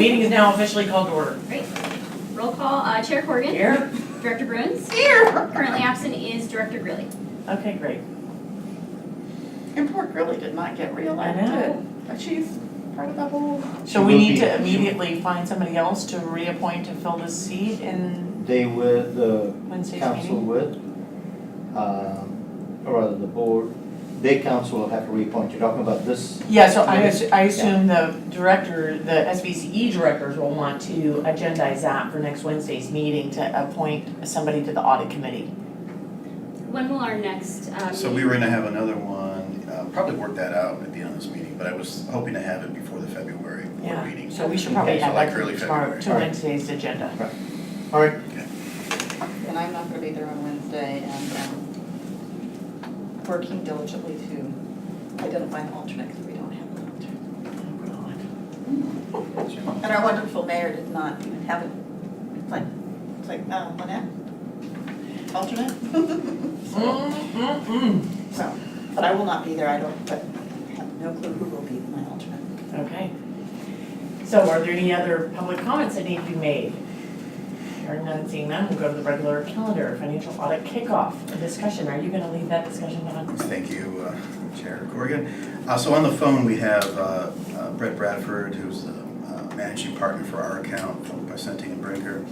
Meeting is now officially called to order. Great. Roll call, Chair Corrigan. Here? Director Bruins. Here. Currently absent is Director Grilly. Okay, great. And poor Grilly did not get I know. reelected, but she's part of the whole. So we need to immediately find somebody else to reappoint to fill this seat in They would, the Wednesday's council meeting? would, or rather the board, their council will have to reappoint. You're talking about this? Yeah, so I assume the director, the SVCE directors will want to agendize that for next Wednesday's meeting to appoint somebody to the audit committee. When will our next So we were gonna have another one, probably work that out at the end of this meeting, but I was hoping to have it before the February board Yeah, meeting. so we should probably Okay, so add like that early to tomorrow, February. to Wednesday's agenda. All right, And I'm not gonna be there on Wednesday, and working diligently to identify an alternate, because we don't have an alternate. Oh, And our wonderful mayor did not even have it. It's like, Lynette? Alternate? So, but I will not be there, but I have no clue who will be my alternate. Okay. So are there any other public comments that need to be made? Hearing none, seeing none, we'll go to the regular calendar, financial audit kickoff, a discussion. Are you gonna lead that discussion, Don? Thank you, Chair Corrigan. So on the phone, we have Brett Bradford, who's the managing partner for our account from Vicente and Brinker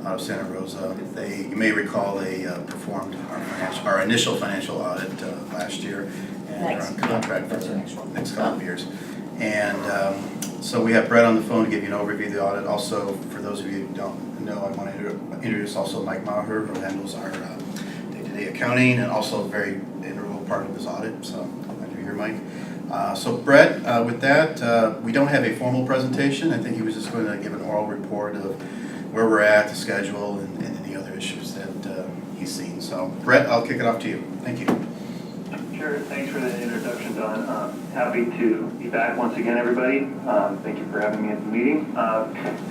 out of Santa Rosa. You may recall they performed our initial financial audit last year, and they're on contract for the next couple of years. And so we have Brett on the phone to give you an overview of the audit. Also, for those of you who don't know, I want to introduce also Mike Maher, who handles our day-to-day accounting and also a very integral part of this audit. So glad you're here, Mike. So Brett, with that, we don't have a formal presentation. I think he was just going to give an oral report of where we're at, the schedule, and any other issues that he's seen. So Brett, I'll kick it off to you. Thank you. Sure, thanks for the introduction, Don. Happy to be back once again, everybody. Thank you for having me at the meeting.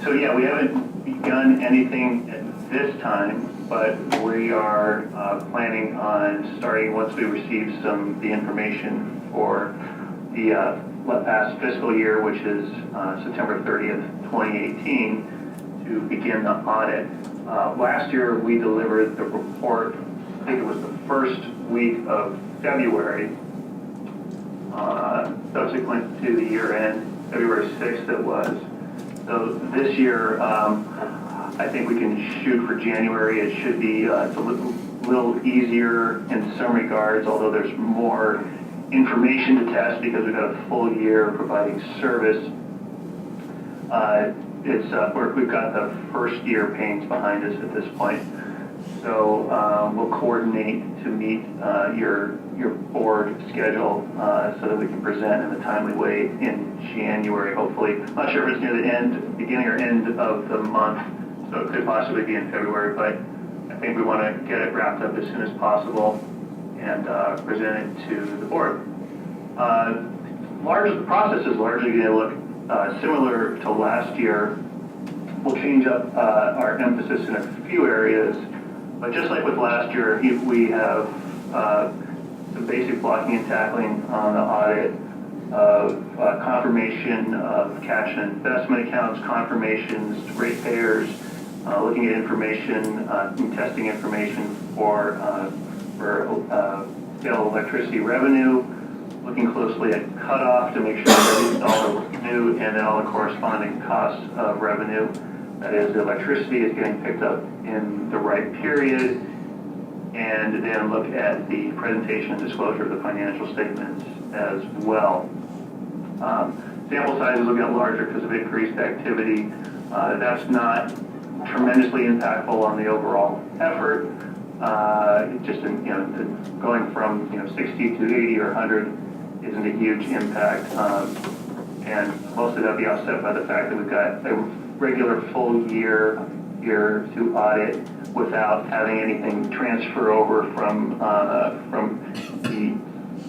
So yeah, we haven't begun anything at this time, but we are planning on starting once we receive the information for the past fiscal year, which is September 30th, 2018, to begin the audit. Last year, we delivered the report, I think it was the first week of February, subsequent to the year end, February 6th it was. So this year, I think we can shoot for January. It should be it's a little easier in some regards, although there's more information to test because we've got a full year providing service. We've got the first year pains behind us at this point. So we'll coordinate to meet your board schedule so that we can present in a timely way in January, hopefully. I'm not sure if it's near the beginning or end of the month, so it could possibly be in February, but I think we want to get it wrapped up as soon as possible and present it to the board. The process is largely going to look similar to last year. We'll change up our emphasis in a few areas, but just like with last year, we have some basic blocking and tackling on the audit of confirmation of cash and investment accounts, confirmations to ratepayers, looking at information, and testing information for sale of electricity revenue, looking closely at cutoff to make sure that every dollar was new, and then all the corresponding costs of revenue. That is, the electricity is getting picked up in the right period, and then look at the presentation and disclosure of the financial statements as well. Sample sizes will get larger because of increased activity. That's not tremendously impactful on the overall effort. Just going from 60 to 80 or 100 isn't a huge impact, and most of that will be offset by the fact that we've got a regular full year here to audit without having anything transfer over from the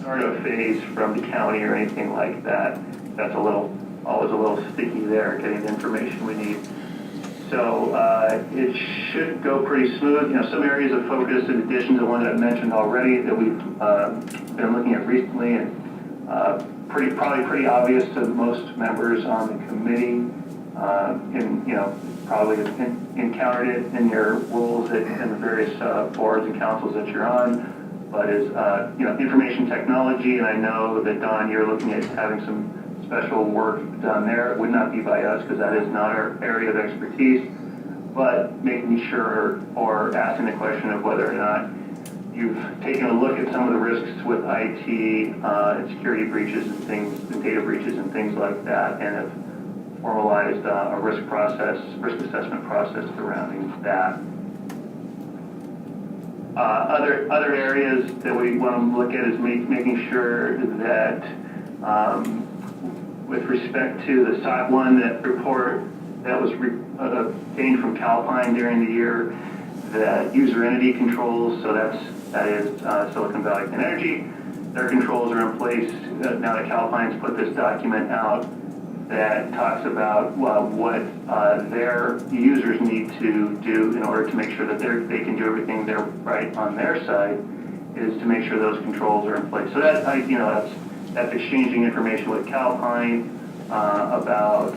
startup phase from the county or anything like that. That's always a little sticky there, getting the information we need. So it should go pretty smooth. Some areas of focus, in addition to the one that I mentioned already, that we've been looking at recently, and probably pretty obvious to most members on the committee. probably encountered it in your roles in the various boards and councils that you're on, but is, information technology, and I know that, Don, you're looking at having some special work done there. It would not be by us, because that is not our area of expertise, but making sure, or asking the question of whether or not you've taken a look at some of the risks with IT and security breaches and things, and data breaches and things like that, and have formalized a risk assessment process surrounding that. Other areas that we want to look at is making sure that with respect to the SOC 1 that report that was obtained from Calpine during the year, that user entity controls, so that is Silicon Valley Clean Energy, their controls are in place. Now that Calpine's put this document out that talks about what their users need to do in order to make sure that they can do everything they're right on their side, is to make sure those controls are in place. So that's exchanging information with Calpine about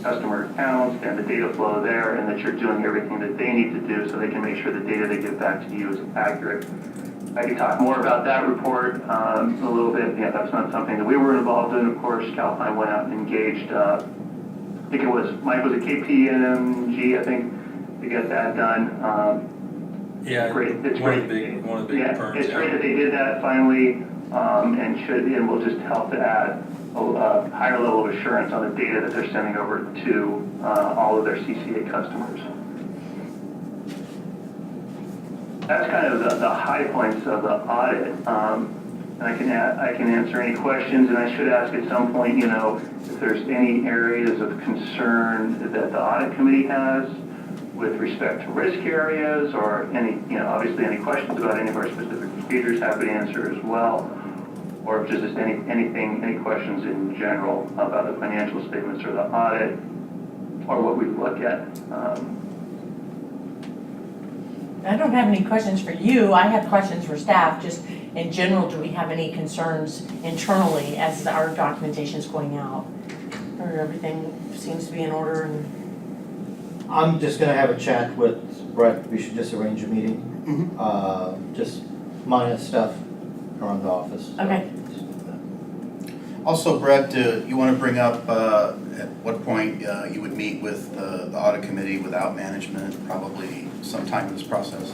customer accounts and the data flow there, and that you're doing everything that they need to do so they can make sure the data they give back to you is accurate. I could talk more about that report a little bit. Yeah, that's not something that we were involved in. Of course, Calpine went out and engaged, I think it was, Mike, was it KPMG, I think, to get that done. Yeah, great. It's one great. of the big firms. It's great that they did that finally, and will just help to add a higher level of assurance on the data that they're sending over to all of their CCA customers. That's kind of the high points of the audit. And I can answer any questions, and I should ask at some point, if there's any areas of concern that the audit committee has with respect to risk areas, or any, obviously any questions about any of our specific procedures, happy to answer as well. Or if there's just any questions in general about the financial statements or the audit, or what we look at. I don't have any questions for you. I have questions for staff. Just in general, do we have any concerns internally as our documentation is going out? Or everything seems to be in order? And I'm just gonna have a chat with Brett. We should just arrange a meeting. Just minor stuff around the office. Okay. Also, Brett, you want to bring up at what point you would meet with the audit committee without management, probably sometime in this process?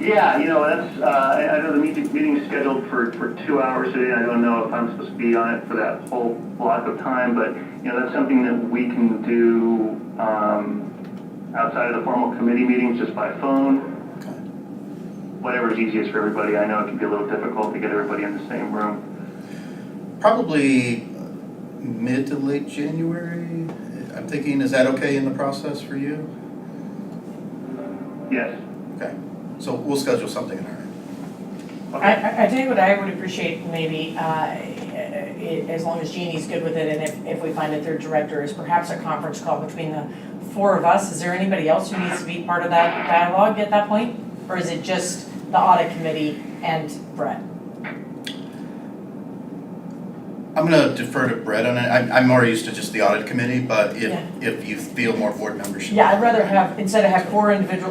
Yeah, that's, I know the meeting's scheduled for 2 hours today. I don't know if I'm supposed to be on it for that whole block of time, but, that's something that we can do outside of the formal committee meetings, just by phone. Okay. Whatever's easiest for everybody. I know it can be a little difficult to get everybody in the same room. Probably mid to late January. I'm thinking, is that okay in the process for you? Yes. Okay, so we'll schedule something in our. Okay. I tell you what I would appreciate, maybe, as long as Jeannie's good with it, and if we find a third director, is perhaps a conference call between the 4 of us. Is there anybody else who needs to be part of that dialogue at that point? Or is it just the audit committee and Brett? I'm going to defer to Brett on it. I'm more used to just the audit committee, but if you feel more board members should. Yeah, I'd rather instead of have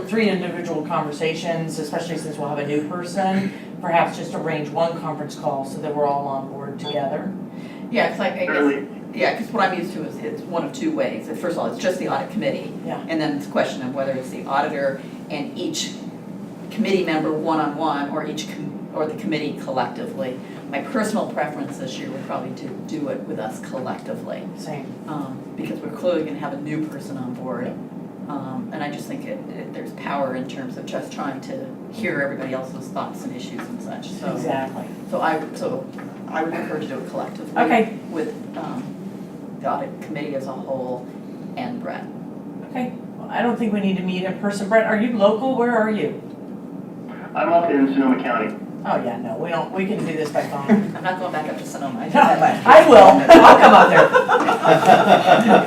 3 individual conversations, especially since we'll have a new person, perhaps just arrange one conference call so that we're all on board together. Yeah, because what I'm used to is it's one of 2 ways. First of all, it's just the audit committee. Yeah. And then it's a question of whether it's the auditor and each committee member one-on-one, or or the committee collectively. My personal preference this year would probably to do it with us collectively. Same. Because we're clearly going to have a new person on board. And I just think there's power in terms of just trying to hear everybody else's thoughts and issues and such. So, Exactly. So I would prefer to do it collectively. Okay. With the audit committee as a whole and Brett. Okay. Well, I don't think we need to meet in person. Brett, are you local? Where are you? I'm up in Sonoma County. Oh, yeah, no, we can do this by phone. I'm not going back up to Sonoma. I will. I'll come up there.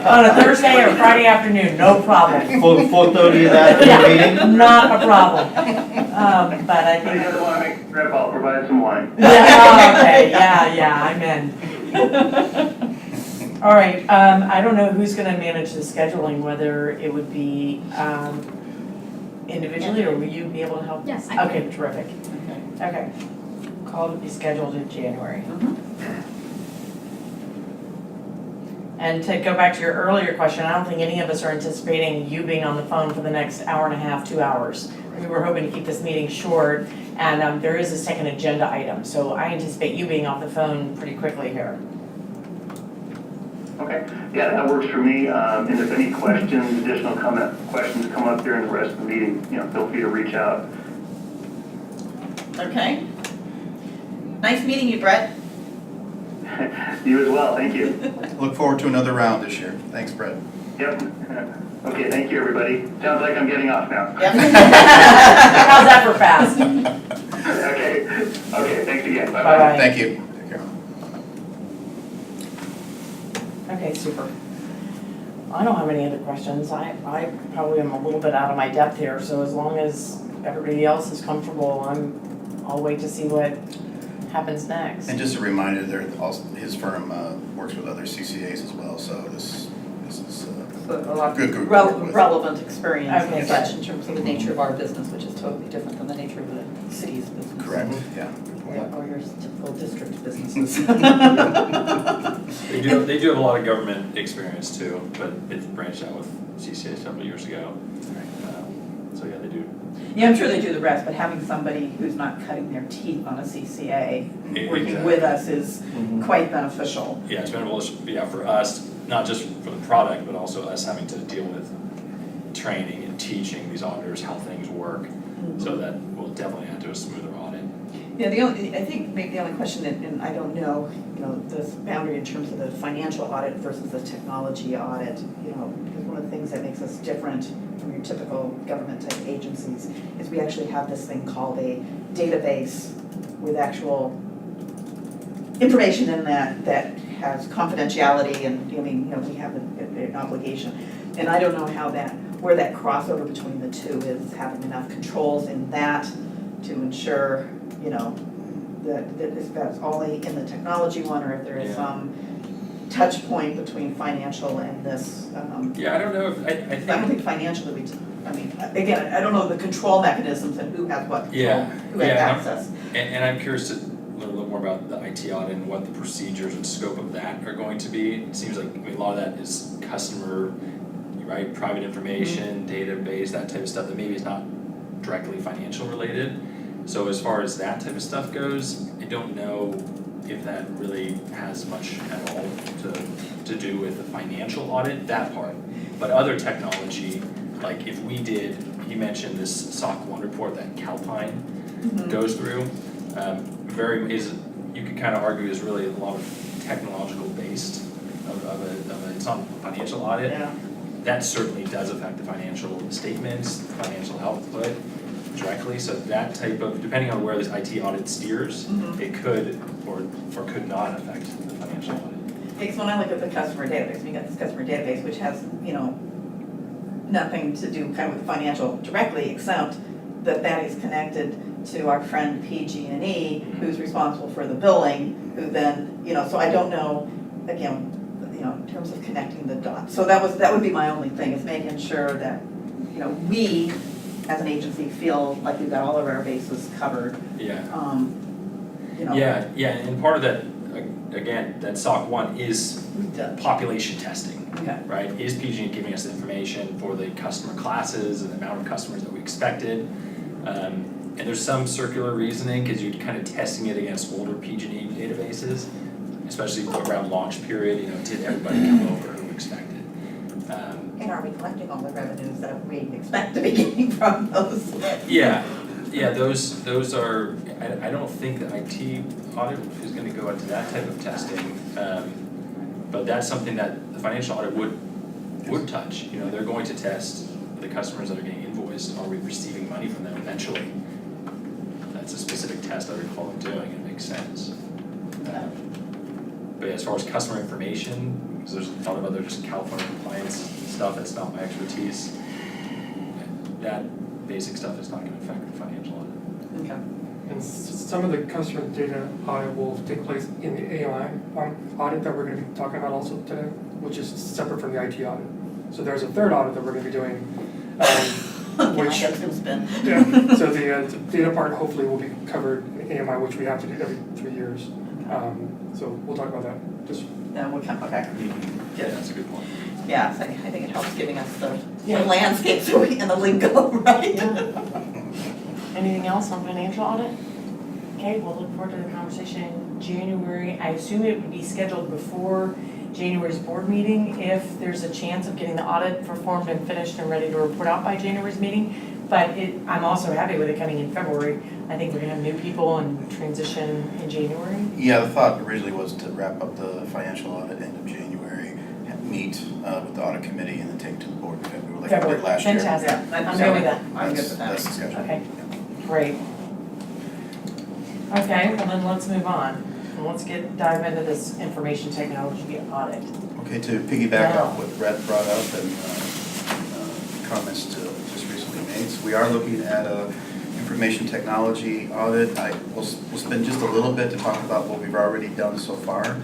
On a Thursday or Friday afternoon, no problem. 4:30 of that meeting? Not a problem. But I If think. you guys want to make a trip, I'll provide some wine. Yeah, okay, yeah, I'm in. All right, I don't know who's gonna manage the scheduling, whether it would be, individually, or will you be able to help? Yes, I can. Okay, terrific. Okay. Okay. Call to be scheduled in January. And to go back to your earlier question, I don't think any of us are anticipating you being on the phone for the next hour and a half, 2 hours. We were hoping to keep this meeting short, and there is a second agenda item, so I anticipate you being off the phone pretty quickly here. Okay, yeah, that works for me. And if any questions, additional questions come up during the rest of the meeting, feel free to reach out. Okay. Nice meeting you, Brett. You as well, thank you. Look forward to another round this year. Thanks, Brett. Yep. Okay, thank you, everybody. Sounds like I'm getting off now. Yep. How's that for fast? Okay, thanks again. Bye-bye. Bye-bye. Thank you. Take care. Okay, super. I don't have any other questions. I probably am a little bit out of my depth here, so as long as everybody else is comfortable, I'll wait to see what happens next. And just a reminder, his firm works with other CCAs as well, so this is A lot Good group. of relevant experience Okay, and such in terms of the nature of our business, which is totally different than the nature of the city's business. correct, yeah. Or your typical district businesses. They do have a lot of government experience too, but it's branched out with CCA several years ago. So yeah, they do. Yeah, I'm sure they do the rest, but having somebody who's not cutting their teeth on a CCA working Exactly. with us is quite beneficial. Yeah, it's beneficial, yeah, for us, not just for the product, but also us having to deal with training and teaching these auditors how things work. So that will definitely add to a smoother audit. Yeah, I think maybe the only question, and I don't know, this boundary in terms of the financial audit versus the technology audit, because one of the things that makes us different from your typical government type agencies is we actually have this thing called a database with actual information in that has confidentiality and, we have an obligation. And I don't know where that crossover between the two is, having enough controls in that to ensure, that if that's only in the technology one, or if there is Yeah. some touch point between financial and this. Yeah, I don't know if, I I don't think, think financial would be, again, I don't know the control mechanisms and who has what control, Yeah, who has yeah, access. and I'm curious to learn a little more about the IT audit and what the procedures and scope of that are going to be. It seems like, a lot of that is customer, right, private information, database, that type of stuff that maybe is not directly financial related. So as far as that type of stuff goes, I don't know if that really has much at all to do with the financial audit, that part. But other technology, like if we did, he mentioned this SOC 1 report that Calpine goes through, you could kind of argue is really a lot of technological based it's not a financial audit. Yeah. That certainly does affect the financial statements, the financial output directly, so that type of, depending on where this IT audit steers, it could or could not affect the financial audit. Because when I look at the customer database, we got this customer database which has, nothing to do kind of with financial directly, except that is connected to our friend PG&E, who's responsible for the billing, who then, so I don't know, again, in terms of connecting the dots. So that would be my only thing, is making sure that, we as an agency feel like we've got all of our bases covered. Yeah. Yeah, and part of that, again, that SOC 1 is population testing, Okay. right? Is PG&E giving us the information for the customer classes and the amount of customers that we expected? And there's some circular reasoning, because you're kind of testing it against older PG&E databases, especially around launch period, did everybody come over who expected? And are we collecting all the revenues that we expect to be getting from those? Yeah, those are, I don't think the IT audit is gonna go into that type of testing, but that's something that the financial audit would touch. They're going to test the customers that are getting invoiced, are we receiving money from them eventually? That's a specific test I recall them doing, it makes sense. But as far as customer information, because there's a lot of other just California compliance stuff that's not my expertise, that basic stuff is not gonna affect the financial audit. Okay. And some of the customer data audit will take place in the AMI audit that we're gonna be talking about also today, which is separate from the IT audit. So there's a third audit that we're gonna be doing, which, yeah, so the data part hopefully will be covered in AMI, which we have to do every 3 years. So we'll talk about that, just. Yeah, we'll come, okay. Yeah, that's a good point. Yeah, so I think it helps giving us the Yeah. landscape so we, and the lingo, right? Anything else on financial audit? Okay, we'll look forward to the conversation in January. I assume it would be scheduled before January's board meeting if there's a chance of getting the audit performed and finished and ready to report out by January's meeting. But I'm also happy with it coming in February. I think we're gonna have new people and transition in January. Yeah, the thought originally was to wrap up the financial audit end of January, meet with the audit committee, and then take it to the board in February, like we did last year. Fantastic. Yeah, I'm good with that. I'm good with that. That's the schedule. Okay, great. Okay, well then let's move on. And let's dive into this information technology audit. Okay, to piggyback off what Brett brought up and comments to just recently made, so we are looking at a information technology audit. We'll spend just a little bit to talk about what we've already done so far,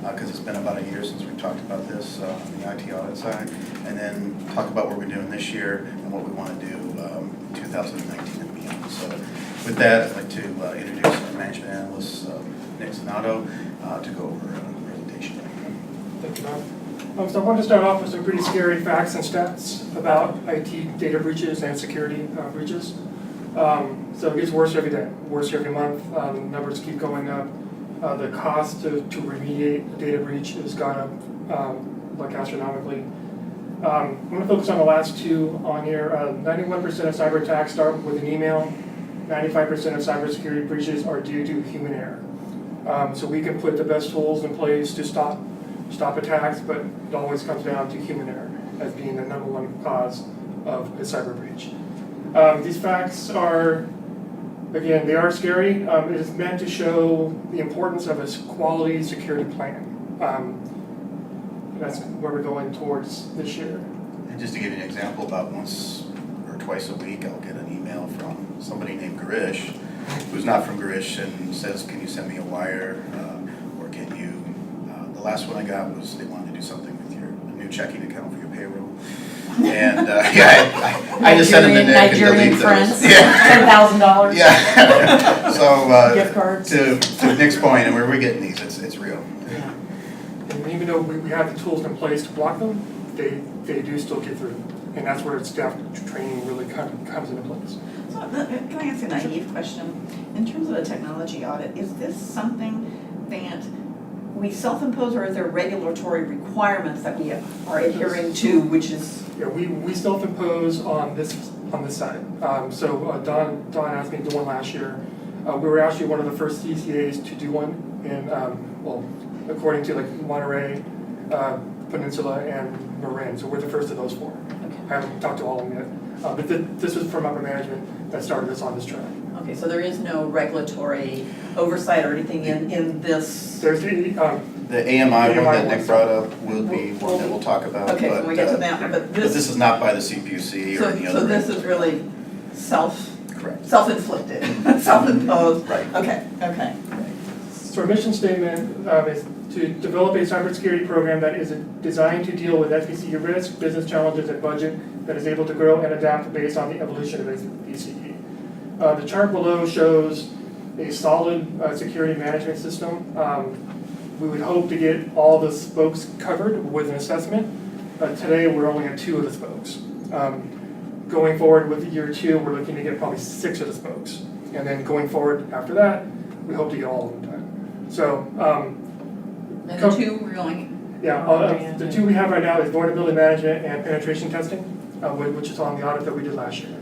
because it's been about a year since we've talked about this on the IT audit side, and then talk about what we're doing this year and what we want to do in 2019 and beyond. So with that, I'd like to introduce our management analyst, Nick Zanato, to go over a presentation. Thank you, Bob. So I want to start off with some pretty scary facts and stats about IT data breaches and security breaches. So it gets worse every day, worse every month. Numbers keep going up. The cost to remediate a data breach has gone up like astronomically. I'm going to focus on the last two on here. 91% of cyber attacks start with an email. 95% of cybersecurity breaches are due to human error. So we can put the best tools in place to stop attacks, but it always comes down to human error as being the number one cause of a cyber breach. These facts are, again, they are scary. It is meant to show the importance of a quality security plan. That's where we're going towards this year. And just to give you an example, about once or twice a week, I'll get an email from somebody named Garish, who's not from Garish, and says, can you send me a wire, or can you, the last one I got was they wanted to do something with a new checking account for your payroll. And, yeah, I just sent them the Nick and delete those. Friends, Yeah. $10,000. Yeah. So, Gift cards. to Nick's point, and where we're getting these, it's real. Yeah. And even though we have the tools in place to block them, they do still get through. And that's where staff training really comes into place. So can I ask a naive question? In terms of a technology audit, is this something that we self-impose, or is there regulatory requirements that we are adhering to, which is? Yeah, we self-impose on this side. So Don asked me to do one last year. We were actually one of the first CCAs to do one in, well, according to like Monterey, Peninsula, and Marin. So we're the first of those four. Okay. I haven't talked to all of them yet. But this was from upper management that started us on this track. Okay, so there is no regulatory oversight or anything in this? There's The AMI one that Nick one. brought up will be one that we'll talk about. Okay, but, when we get to that, but But this is not by the CPUC or any other. So this is really Correct. self-inflicted, self-imposed? Right. Okay. So our mission statement is to develop a cybersecurity program that is designed to deal with SVCE risk, business challenges, and budget that is able to grow and adapt based on the evolution of SVCE. The chart below shows a solid security management system. We would hope to get all the spokes covered with an assessment. Today, we're only at 2 of the spokes. Going forward with year 2, we're looking to get probably 6 of the spokes. And then going forward after that, we hope to get all of them done. So, And the two we're going, the 2 we have right now is vulnerability management and penetration testing, which is on the audit that we did last year.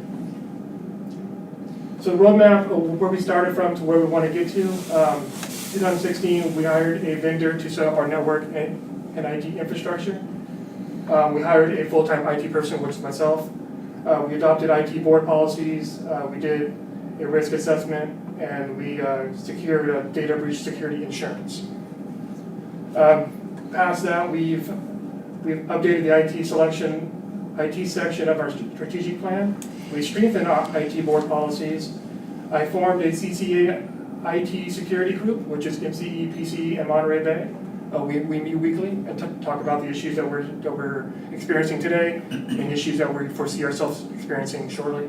So the roadmap, where we started from to where we want to get to, 2016, we hired a vendor to set up our network and IT infrastructure. We hired a full-time IT person, which is myself. We adopted IT board policies. We did a risk assessment, and we secured a data breach security insurance. Past that, we've updated the IT section of our strategic plan. We strengthened our IT board policies. I formed a CCA IT security group, which is MCE, PCE, and Monterey Bay. We meet weekly and talk about the issues that we're experiencing today and issues that we foresee ourselves experiencing shortly.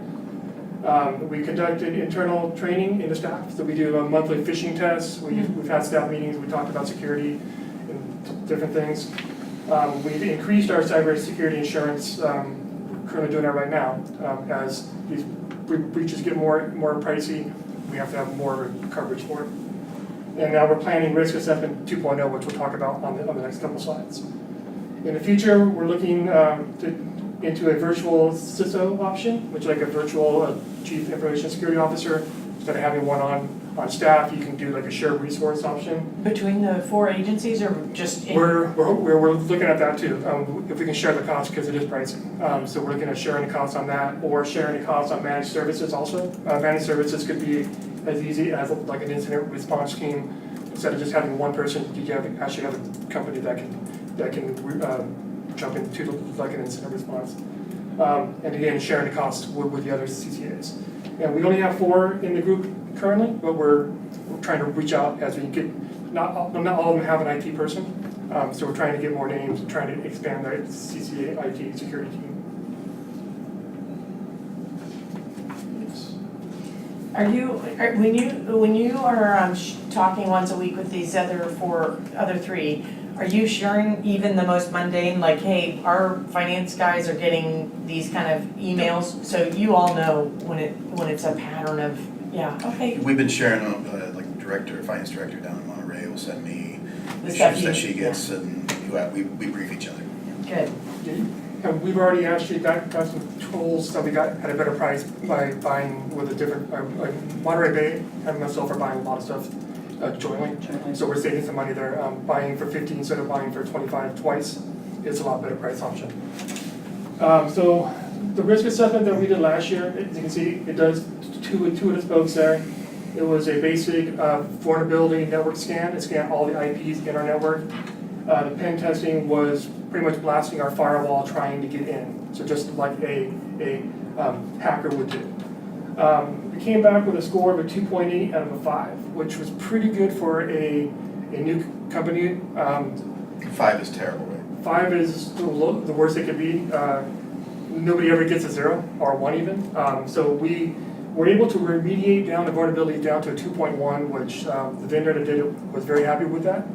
We conducted internal training in the staff, so we do monthly phishing tests. We've had staff meetings, we talked about security and different things. We've increased our cybersecurity insurance, we're currently doing that right now. As these breaches get more pricey, we have to have more coverage for it. And now we're planning risk assessment 2.0, which we'll talk about on the next couple slides. In the future, we're looking into a virtual CISO option, which is like a virtual Chief Information Security Officer. Instead of having one on staff, you can do like a shared resource option. Between the 4 agencies or just? We're looking at that too, if we can share the cost, because it is pricey. So we're looking at sharing the costs on that, or sharing the costs on managed services also. Managed services could be as easy as like an incident response team. Instead of just having one person, you actually have a company that can jump into like an incident response. And again, sharing the cost with the other CCAs. And we only have 4 in the group currently, but we're trying to reach out as we get, not all of them have an IT person. So we're trying to get more names and trying to expand the CCA IT security team. When you are talking once a week with these other 3, are you sharing even the most mundane, like, hey, our finance guys are getting these kind of emails, so you all know when it's a pattern of, yeah, okay. We've been sharing, like finance director down in Monterey will send me The the stuff shifts you- that she gets, and we brief each other. Good. And we've already actually got some tools that we got at a better price by buying with a different, Monterey Bay and myself are buying a lot of stuff jointly. So we're saving some money there. Buying for 50 instead of buying for 25 twice, it's a lot better price option. So the risk assessment that we did last year, as you can see, it does two of the spokes there. It was a basic vulnerability network scan. It scanned all the IPs in our network. The pen testing was pretty much blasting our firewall trying to get in. So just like a hacker would do. We came back with a score of a 2.8 out of a 5, which was pretty good for a new company. 5 is terrible, right? 5 is the worst it could be. Nobody ever gets a 0 or 1 even. So we were able to remediate down the vulnerability down to a 2.1, which the vendor that did it was very happy with that.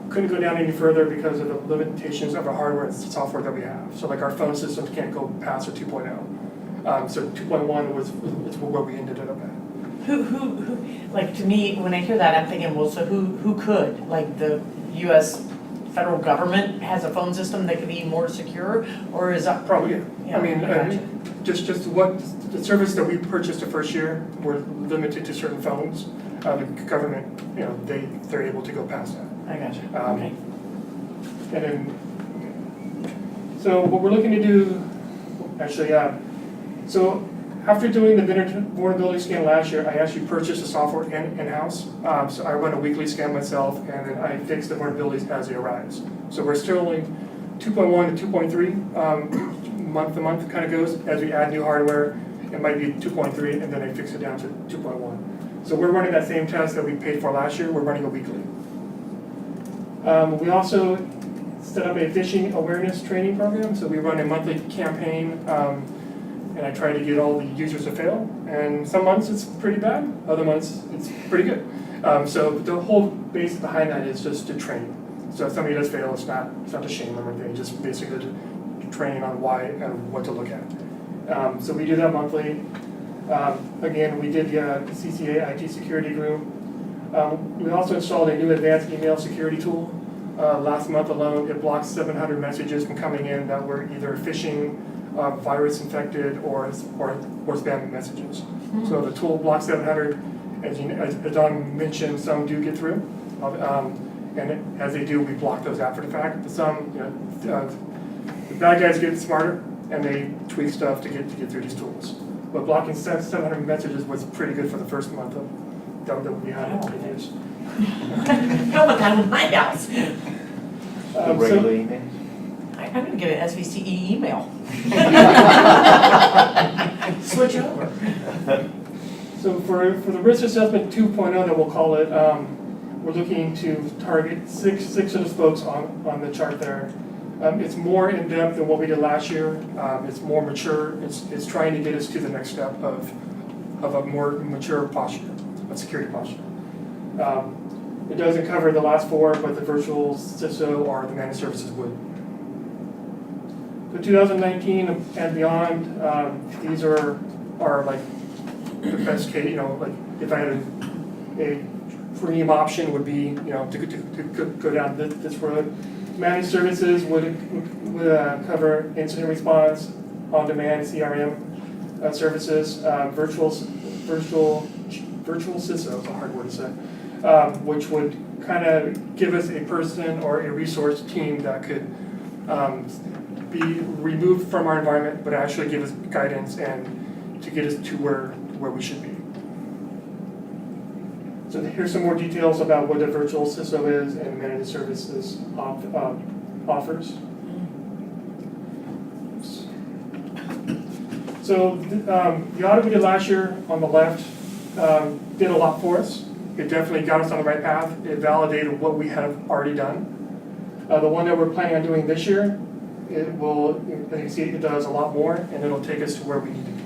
Couldn't go down any further because of the limitations of the hardware and software that we have. So like our phone systems can't go past a 2.0. So 2.1 was where we ended up at. Who, like, to me, when I hear that, I'm thinking, well, so who could? Like, the US federal government has a phone system that could be more secure, or is that? Probably, Yeah, I mean, gotcha. just what, the service that we purchased the first year were limited to certain phones. The government, they're able to go past that. I gotcha, okay. And then, so what we're looking to do, actually, so after doing the vulnerability scan last year, I actually purchased the software in-house. So I run a weekly scan myself, and then I fix the vulnerabilities as they arise. So we're still only 2.1 to 2.3, month to month kind of goes. As we add new hardware, it might be 2.3, and then I fix it down to 2.1. So we're running that same test that we paid for last year, we're running it weekly. We also set up a phishing awareness training program, so we run a monthly campaign, and I try to get all the users to fail. And some months it's pretty bad, other months it's pretty good. So the whole base behind that is just to train. So if somebody does fail, it's not to shame them or anything, just basically to train on why and what to look at. So we do that monthly. Again, we did the CCA IT security group. We also installed a new advanced email security tool. Last month alone, it blocked 700 messages from coming in that were either phishing, virus infected, or spam messages. So the tool blocks 700. As Don mentioned, some do get through, and as they do, we block those after the fact. But some, the bad guys get smarter and they tweak stuff to get through these tools. But blocking 700 messages was pretty good for the first month that we had it use. How about that in my house? Regular emails? I'm gonna get an SVCE email. Switch over. So for the risk assessment 2.0 that we'll call it, we're looking to target six of the spokes on the chart there. It's more in-depth than what we did last year. It's more mature. It's trying to get us to the next step of a more mature posture, a security posture. It doesn't cover the last four, but the virtual CISO or the managed services would. For 2019 and beyond, these are like the best case, like if I had a premium option would be, to go down this road. Managed services would cover incident response, on-demand CRM services, virtual CISO, it's a hard word to say, which would kind of give us a person or a resource team that could be removed from our environment, but actually give us guidance and to get us to where we should be. So here's some more details about what a virtual CISO is and managed services offers. So the audit we did last year on the left did a lot for us. It definitely got us on the right path. It validated what we have already done. The one that we're planning on doing this year, it will, as you can see, it does a lot more, and it'll take us to where we need to be.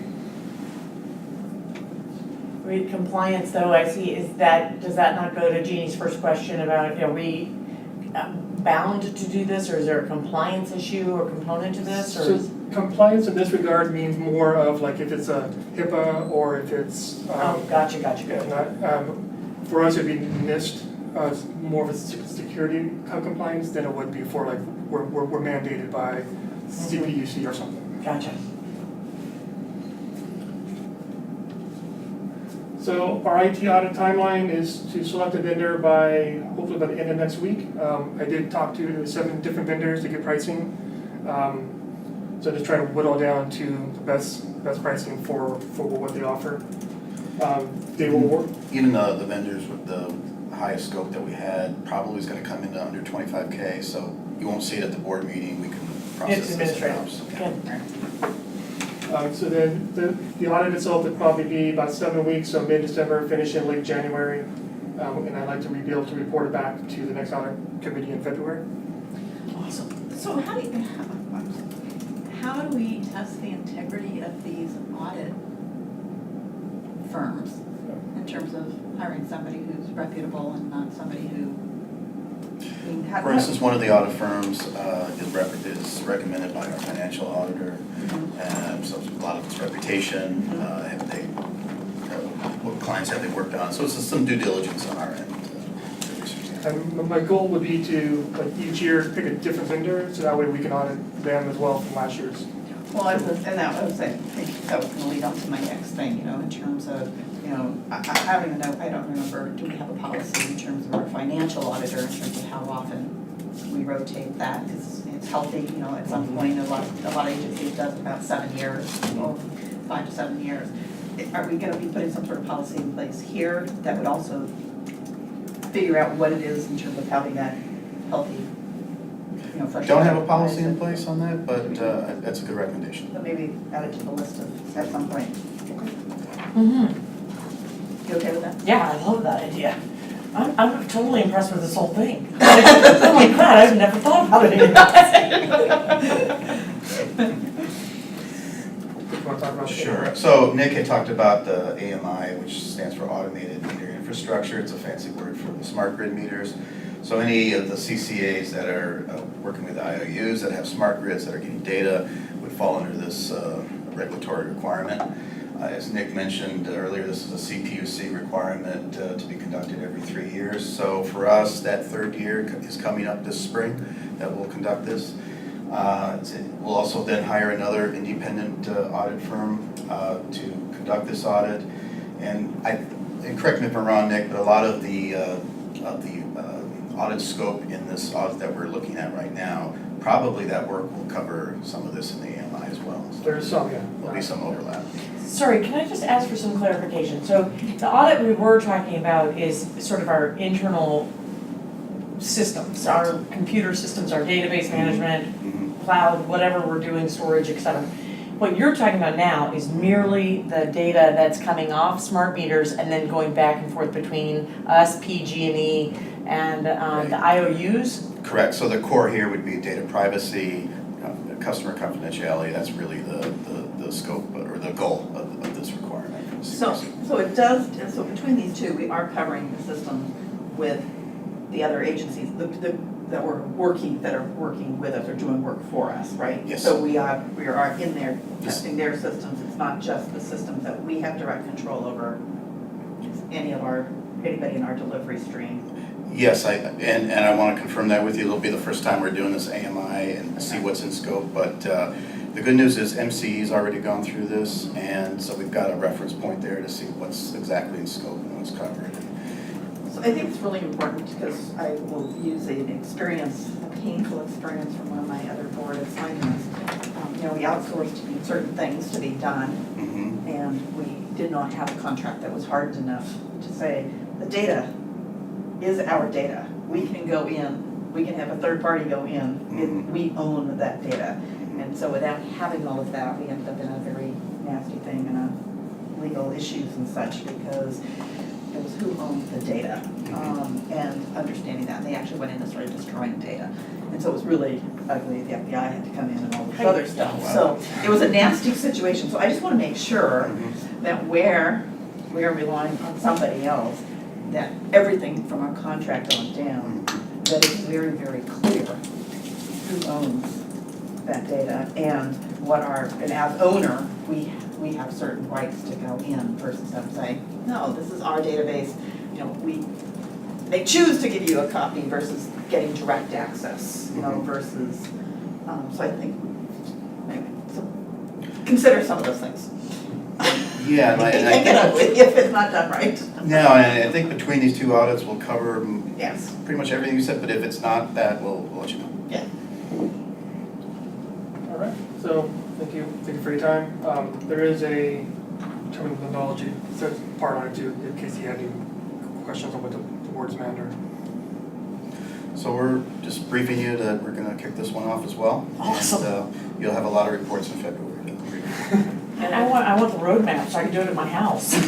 With compliance though, I see, does that not go to Jeannie's first question about, are we bound to do this, or is there a compliance issue or component to this, or? So compliance in this regard means more of like if it's a HIPAA or if it's. Gotcha, good. For us, it'd be NIST, more of a security compliance than it would be for like, we're mandated by CPUC or something. Gotcha. So our IT audit timeline is to select a vendor hopefully by the end of next week. I did talk to 7 different vendors to get pricing. So to try to whittle down to the best pricing for what they offer. They will work. Even the vendors with the highest scope that we had probably is going to come into under 25K, so you won't see it at the board meeting. We can process this in-house. So then the audit itself would probably be about 7 weeks, so mid-December, finish in late January. And I'd like to be able to report it back to the next audit committee in February. Awesome. So how do we test the integrity of these audit firms in terms of hiring somebody who's reputable and not somebody who, I mean, For instance, one of the audit firms is recommended by our financial auditor, and so a lot of its reputation, what clients have they worked on, so it's just some due diligence on our end. And my goal would be to, like, each year pick a different vendor, so that way we can audit them as well from last year's. Well, that was going to lead on to my next thing, in terms of, I don't even know, I don't remember, do we have a policy in terms of our financial auditor in terms of how often we rotate that? Because it's healthy, at some point, a lot of agencies does about 7 years, 5 to 7 years. Are we going to be putting some sort of policy in place here that would also figure out what it is in terms of having that healthy, fresh. Don't have a policy in place on that, but that's a good recommendation. So maybe add it to the list at some point. Mm-hmm. You okay with that? Yeah, I love that idea. I'm totally impressed with this whole thing. Oh my God, I've never thought about it. Want to talk about Sure. So Nick had talked about the AMI, which stands for Automated Meter Infrastructure. It's a fancy word for the smart grid meters. So any of the CCAs that are working with IOUs that have smart grids that are getting data would fall under this regulatory requirement. As Nick mentioned earlier, this is a CPUC requirement to be conducted every 3 years. So for us, that 3rd year is coming up this spring that we'll conduct this. We'll also then hire another independent audit firm to conduct this audit. And correct me if I'm wrong, Nick, but a lot of the audit scope in this audit that we're looking at right now, probably that work will cover some of this in the AMI as well. So There's some, yeah. there'll be some overlap. Sorry, can I just ask for some clarification? So the audit we were talking about is sort of our internal systems, our computer systems, our database management, cloud, whatever we're doing, storage, etc. what you're talking about now is merely the data that's coming off smart meters and then going back and forth between us, PG&E, and the IOUs? Correct, so the core here would be data privacy, customer confidentiality, that's really the scope or the goal of this requirement. So it does, so between these two, we are covering the system with the other agencies that are working with us or doing work for us, right? Yes. So we are in there testing their systems. It's not just the systems that we have direct control over. It's anybody in our delivery stream. Yes, and I want to confirm that with you. It'll be the first time we're doing this AMI and see what's in scope. But the good news is MCE's already gone through this, and so we've got a reference point there to see what's exactly in scope and what's covered. So I think it's really important because I will use a painful experience from one of my other board assignments. We outsourced certain things to be done, and we did not have a contract that was hardened enough to say the data is our data. We can go in, we can have a third party go in, we own that data. And so without having all of that, we ended up in a very nasty thing and legal issues and such because it was who owned the data and understanding that. And they actually went in and started destroying data. And so it was really ugly. The FBI had to come in and all this other stuff. So it was a nasty situation. So I just want to make sure that where we are relying on somebody else, that everything from our contract on down, that it's very, very clear who owns that data and and as owner, we have certain rights to go in versus them saying, no, this is our database, they choose to give you a copy versus getting direct access, versus, so I think, anyway, so consider some of those things. Yeah, and if it's not done right. No, and I think between these two audits, we'll cover Yes. pretty much everything you said, but if it's not that, we'll let you know. Yeah. All right, so thank you for your time. There is a term of methodology, so it's part on it too, in case you had any questions on what the board's manner. So we're just briefing you that we're going to kick this one off as well. Awesome. And you'll have a lot of reports in February. And I want the roadmap so I can do it at my house. I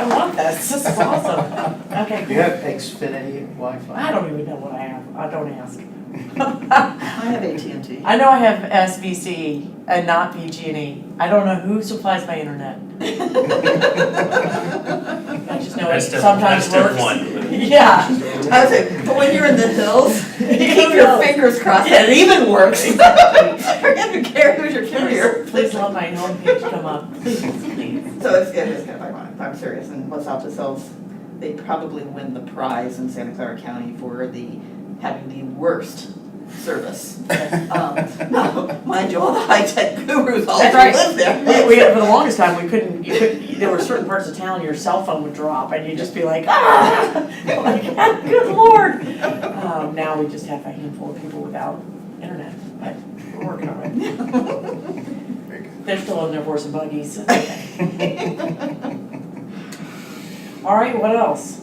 want this. This is awesome. Okay, Do you have Xfinity Wi-Fi? I don't even know what I have. I don't ask. I have AT&T. I know I have SVCE and not PG&E. I don't know who supplies my internet. I just know it sometimes works. Yeah. I was like, but when you're in the hills, you keep your fingers crossed that it even works. Forget who cares who's your carrier. Please let my homepage come up. Please, please. So it is kind of ironic, I'm serious, and Los Altos Hills, they probably win the prize in Santa Clara County for having the worst service. No, mind you, all the high-tech gurus all That's right. live there. We for the longest time, there were certain parts of town your cell phone would drop and you'd just be like, like, good Lord. Now we just have a handful of people without internet, but we're working on it. Very good. They're still on their horse and buggies. It's okay. All right, what else?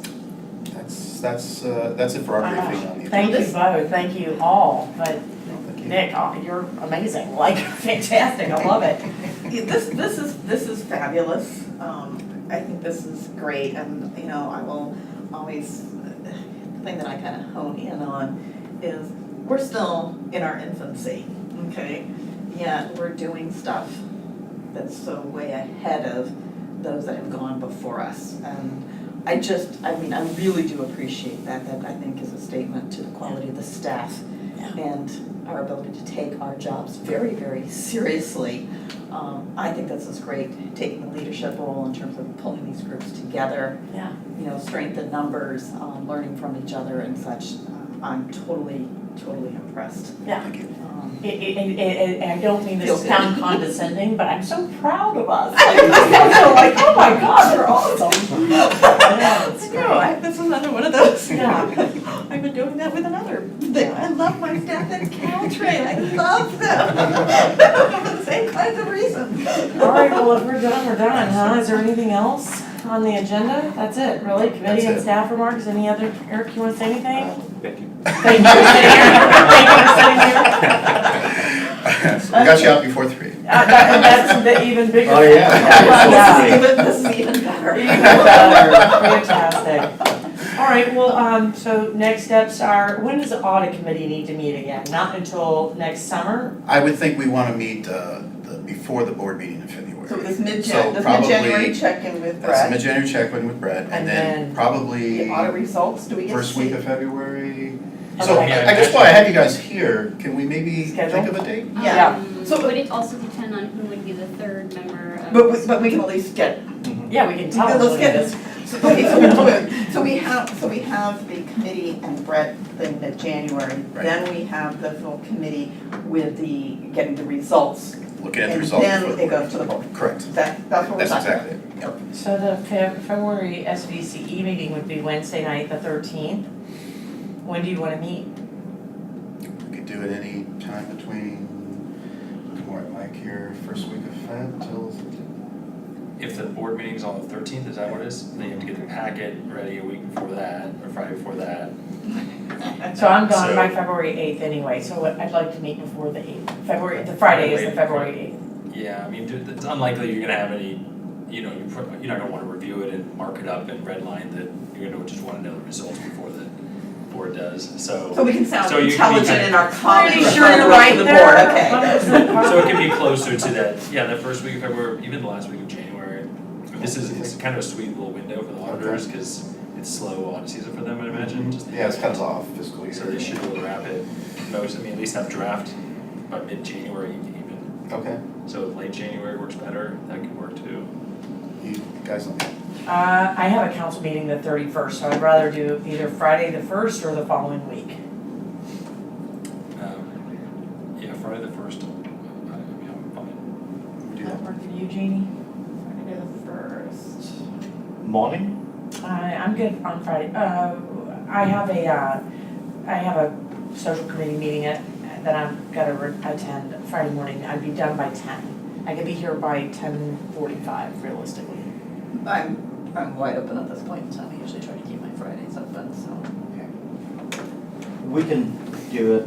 That's it for our briefing on the Thank you agenda. both, thank you all, but Thank you. Nick, you're amazing, like, fantastic, I love it. This is fabulous. I think this is great, and I will always, the thing that I kind of hone in on is we're still in our infancy, okay? Yet we're doing stuff that's so way ahead of those that have gone before us. And I really do appreciate that I think is a statement to the quality of the staff and our ability to take our jobs very, very seriously. I think this is great, taking the leadership role in terms of pulling these groups together. Yeah. Strength in numbers, learning from each other and such. I'm totally impressed. Yeah. Thank you. I don't mean this Feel to good. sound condescending, but I'm so proud of us. I'm so like, oh my God, you're awesome. Yeah, it's great. This is another one of those. Yeah. I've been doing that with another thing. I love my staff at Caltrain. I love them. For the same kinds of reasons. All right, well, if we're done, we're done, huh? Is there anything else on the agenda? That's it, really? Committee and it. staff remarks? Any other, Eric, you want to say anything? Thank you. Thank you for sitting here. Thank you for sitting here. got you out before 3. That's the even bigger. Oh, yeah. thing. This is even better. Even better. Fantastic. All right, well, so next steps are, when does the audit committee need to meet again? Not until next summer? I would think we want to meet before the board meeting in February. So this So mid-January probably- check-in with That's Brett. mid-January check-in with Brett, And and then then probably The audit results, do we get to first see? week of February. Okay. So Yeah, I guess while I have you guys here, can we maybe Schedule? think of a date? Yeah. So- Would it also depend on who would be the third member of? But we can at least get, Yeah, we can tell them let's what get it is. so, okay, so we have the committee and Brett in mid-January. Right. Then we have the full committee with getting the results. Looking at the results And before then the it board. goes to the board. Correct. That's what we're That's talking about. exactly it. Yep. So the February SVCE meeting would be Wednesday night, the 13th. When do you want to meet? We could do it any time between, looking more at Mike here, first week of Feb till. If the board meeting's on the 13th, is that what it is? Then you have to get the packet ready a week before that, or Friday before that. So I'm gone by So- February 8th anyway, so I'd like to meet before the 8th. The Friday is the February 8th. Yeah, I mean, it's unlikely you're gonna have any, you're not gonna wanna review it and mark it up and redline that, you're gonna just wanna know the results before the board does, So we can sound So you can be intelligent kind in our comments Pretty in sure front of you're the rest right of the there. board, okay. 100% So it can be closer to that, that first week of February, even the last week of January. It's kind of a sweet little window for the auditors, cause it's slow audit season for them, I'd imagine, just. Yeah, it's cuts off fiscal year. So they should be able to wrap it, at least have draft by mid-January even. Okay, So if late January works better, that could work too. you guys let me. I have a council meeting the 31st, so I'd rather do either Friday the 1st or the following week. Yeah, Friday the 1st, I'm fine. Do Does that that. work for you, Jeannie? Friday the 1st. Morning? I'm good on Friday. I have a social committee meeting that I've got to attend Friday morning. I'd be done by 10. I could be here by 10:45 realistically. I'm wide open at this point in time, I usually try to keep my Fridays open, so. We can do it,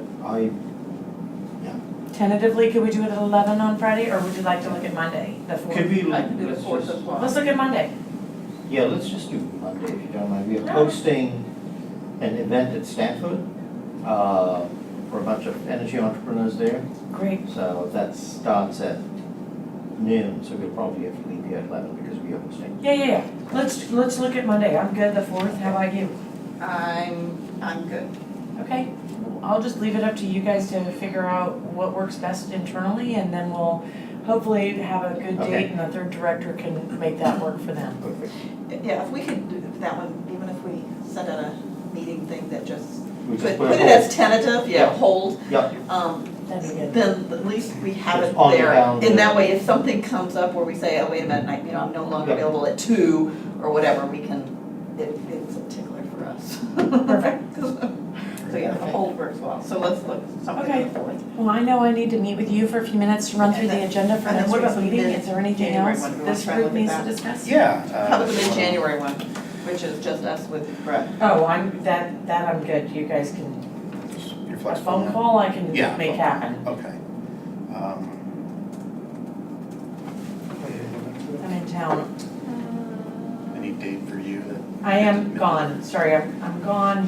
Tentatively, could we do it at 11 on Friday, or would you like to look at Monday, the 4th? could we, I can do the let's fourth just- as well. Let's look at Monday. Yeah, let's just do Monday if you don't mind. We are No. hosting an event at Stanford for a bunch of energy entrepreneurs there. Great. So that starts at noon, so we'll probably have to leave here at 11 because we are hosting. Yeah. Let's look at Monday. I'm good, the 4th. How about you? I'm good. Okay, I'll just leave it up to you guys to figure out what works best internally, and then we'll hopefully have a good Okay. date, and the third director can make that work for them. Perfect. Yeah, if we could do that one, even if we send out a meeting thing that just, We put just put put it a as hold. tentative, Yeah. hold. Yep, That'd be good. Then at least we have It's it on the there. calendar. And that way, if something comes up where we say, oh, wait a minute, I'm no longer Yep. available at 2 or whatever, we can, it's a tickler for us. Perfect. So yeah, the hold works well. So let's look something Okay. for the 4th. Well, I know I need to meet with you for a few minutes to run through the agenda for and then next what week's about the meeting. Is there anything mid-January else one? Do we this wanna try and group look needs at to that? discuss? Yeah. How about the mid-January one, which is just us with Brett? Oh, that I'm good. You guys can, You're a flexible. phone call I can Yeah, make phone. happen. Okay. I'm in town. Any date for you that? I am gone, sorry, I'm gone,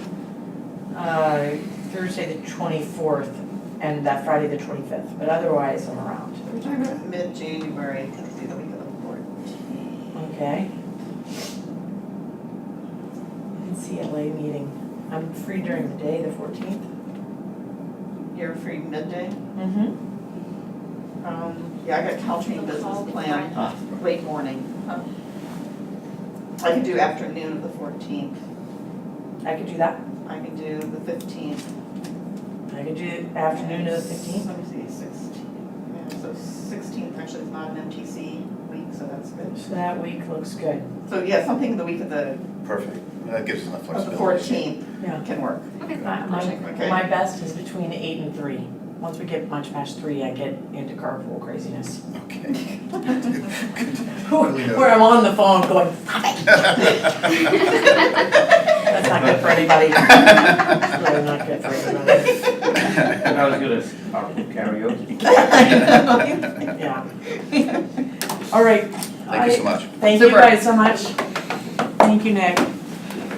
Thursday the 24th and that Friday the 25th, but otherwise I'm around. We're talking about mid-January, let's see, the week of the 14th. Okay. CLA meeting, I'm free during the day, the 14th. You're free midday? Mm-hmm. Yeah, I got Caltrans business plan, Ah, late morning. I can do afternoon of the 14th. I could do that. I can do the 15th. I could do afternoon of the 15th. Let me see, 16th. Yeah, so 16th actually is not an MTC week, so that's good. So that week looks good. So yeah, something the week of the Perfect. That gives us enough of the flexibility. 14th Yeah. can work. Okay. Okay. My best is between 8 and 3. Once we get much past 3, I get into carpool craziness. Okay. Where I'm on the phone going, stop it. That's not good for anybody. It's really not good for anybody. Not as good as our karaoke. Yeah. All right. Thank you so much. Thank you Super. guys so much. Thank you, Nick.